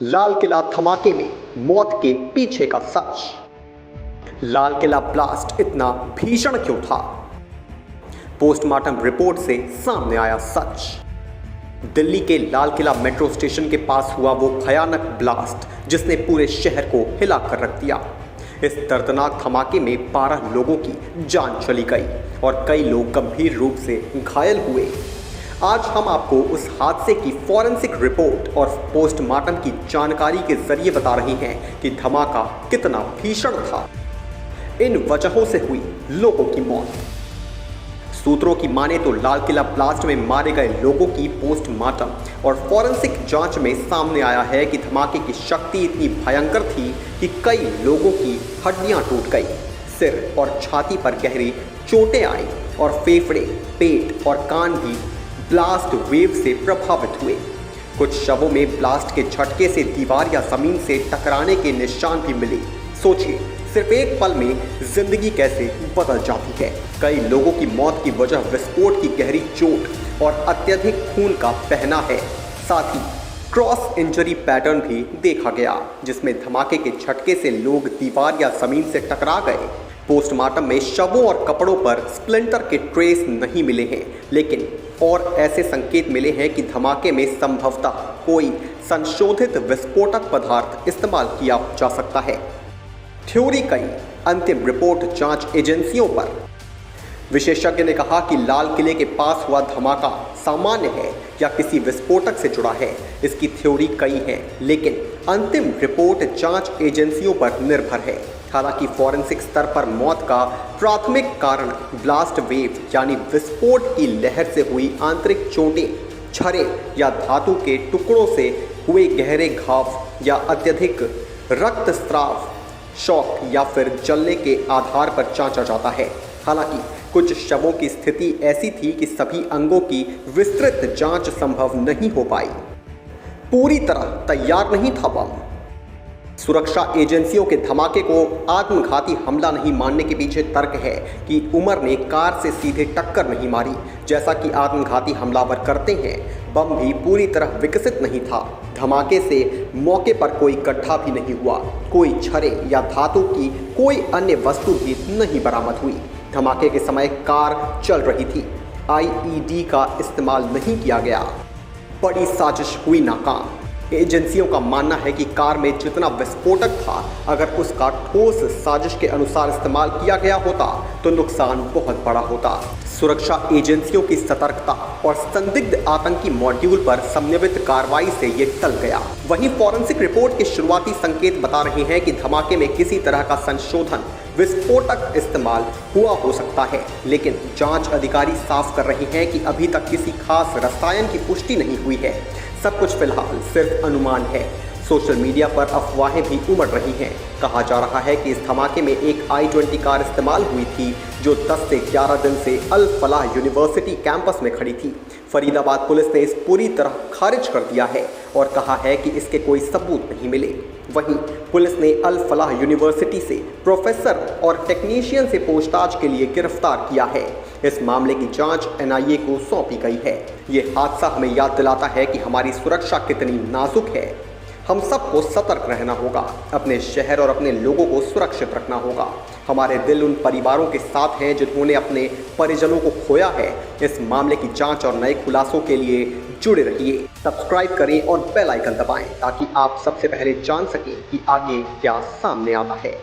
लाल किला धमाके में मौत के पीछे का सच। लाल किला ब्लास्ट इतना भीषण क्यों था? पोस्टमार्टम रिपोर्ट से सामने आया सच। दिल्ली के लाल किला मेट्रो स्टेशन के पास हुआ वो भयानक ब्लास्ट जिसने पूरे शहर को हिला कर रख दिया। इस दर्दनाक धमाके में 12 लोगों की जान चली गई और कई लोग गंभीर रूप से घायल हुए। आज हम आपको उस हादसे की फॉरेंसिक रिपोर्ट और पोस्टमार्टम की जानकारी के जरिए बता रहे हैं कि धमाका कितना भीषण था। इन वजहों से हुई लोगों की मौत। सूत्रों की माने तो लाल किला ब्लास्ट में मारे गए लोगों की पोस्टमार्टम और फॉरेंसिक जांच में सामने आया है कि धमाके की शक्ति इतनी भयंकर थी कि कई लोगों की हड्डियां टूट गई, सिर और छाती पर गहरी चोटें आई और फेफड़े, पेट और कान भी ब्लास्ट वेव से प्रभावित हुए। कुछ शवों में ब्लास्ट के झटके से दीवार या जमीन से टकराने के निशान भी मिले। सोचिए, सिर्फ एक पल में जिंदगी कैसे बदल जाती है। कई लोगों की मौत की वजह विस्फोट की गहरी चोट और अत्यधिक खून का बहना है। साथ ही क्रॉस इंजरी पैटर्न भी देखा गया जिसमें धमाके के झटके से लोग दीवार या जमीन से टकरा गए। पोस्टमार्टम में शवों और कपड़ों पर स्प्लिंटर के ट्रेस नहीं मिले हैं, लेकिन और ऐसे संकेत मिले हैं कि धमाके में संभवतः कोई संशोधित विस्फोटक पदार्थ इस्तेमाल किया जा सकता है। थ्योरी कई, अंतिम रिपोर्ट जांच एजेंसियों पर। विशेषज्ञ ने कहा कि लाल किले के पास हुआ धमाका सामान्य है या किसी विस्फोटक से जुड़ा है। इसकी थ्योरी कई है, लेकिन अंतिम रिपोर्ट जांच एजेंसियों पर निर्भर है। हालांकि फॉरेंसिक स्तर पर मौत का प्राथमिक कारण ब्लास्ट वेव यानी विस्फोट की लहर से हुई आंतरिक चोटें, छर्रे या धातु के टुकड़ों से हुए गहरे घाव या अत्यधिक रक्तस्राव, शॉक या फिर जलने के आधार पर जांचा जाता है। हालांकि कुछ शवों की स्थिति ऐसी थी कि सभी अंगों की विस्तृत जांच संभव नहीं हो पाई। पूरी तरह तैयार नहीं था बम। सुरक्षा एजेंसियों के धमाके को आत्मघाती हमला नहीं मानने के पीछे तर्क है कि उमर ने कार से सीधे टक्कर नहीं मारी जैसा कि आत्मघाती हमलावर करते हैं। बम भी पूरी तरह विकसित नहीं था। धमाके से मौके पर कोई गड्ढा भी नहीं हुआ, कोई छर्रे या धातु की कोई अन्य वस्तु भी नहीं बरामद हुई। धमाके के समय कार चल रही थी। आईईडी का इस्तेमाल नहीं किया गया। बड़ी साजिश हुई नाकाम। एजेंसियों का मानना है कि कार में जितना विस्फोटक था, अगर उसका ठोस साजिश के अनुसार इस्तेमाल किया गया होता तो नुकसान बहुत बड़ा होता। सुरक्षा एजेंसियों की सतर्कता और संदिग्ध आतंकी मॉड्यूल पर समन्वित कार्रवाई से ये टल गया। वहीं फॉरेंसिक रिपोर्ट के शुरुआती संकेत बता रहे हैं कि धमाके में किसी तरह का संशोधन विस्फोटक इस्तेमाल हुआ हो सकता है, लेकिन जांच अधिकारी साफ कर रहे हैं कि अभी तक किसी खास रसायन की पुष्टि नहीं हुई है। सब कुछ फिलहाल सिर्फ अनुमान है। सोशल मीडिया पर अफवाहें भी उमड़ रही हैं। कहा जा रहा है कि इस धमाके में एक i20 कार इस्तेमाल हुई थी जो 10 से 11 दिन से अल फलाह यूनिवर्सिटी कैंपस में खड़ी थी। फरीदाबाद पुलिस ने इस पूरी तरह खारिज कर दिया है और कहा है कि इसके कोई सबूत नहीं मिले। वहीं पुलिस ने अल फलाह यूनिवर्सिटी से प्रोफेसर और टेक्नीशियन से पूछताछ के लिए गिरफ्तार किया है। इस मामले की जांच एनआईए को सौंपी गई है। ये हादसा हमें याद दिलाता है कि हमारी सुरक्षा कितनी नाजुक है। हम सबको सतर्क रहना होगा, अपने शहर और अपने लोगों को सुरक्षित रखना होगा। हमारे दिल उन परिवारों के साथ हैं जिन्होंने अपने परिजनों को खोया है। इस मामले की जांच और नए खुलासों के लिए जुड़े रहिए। सब्सक्राइब करें और बेल आइकन दबाएं ताकि आप सबसे पहले जान सकें कि आगे क्या सामने आता है।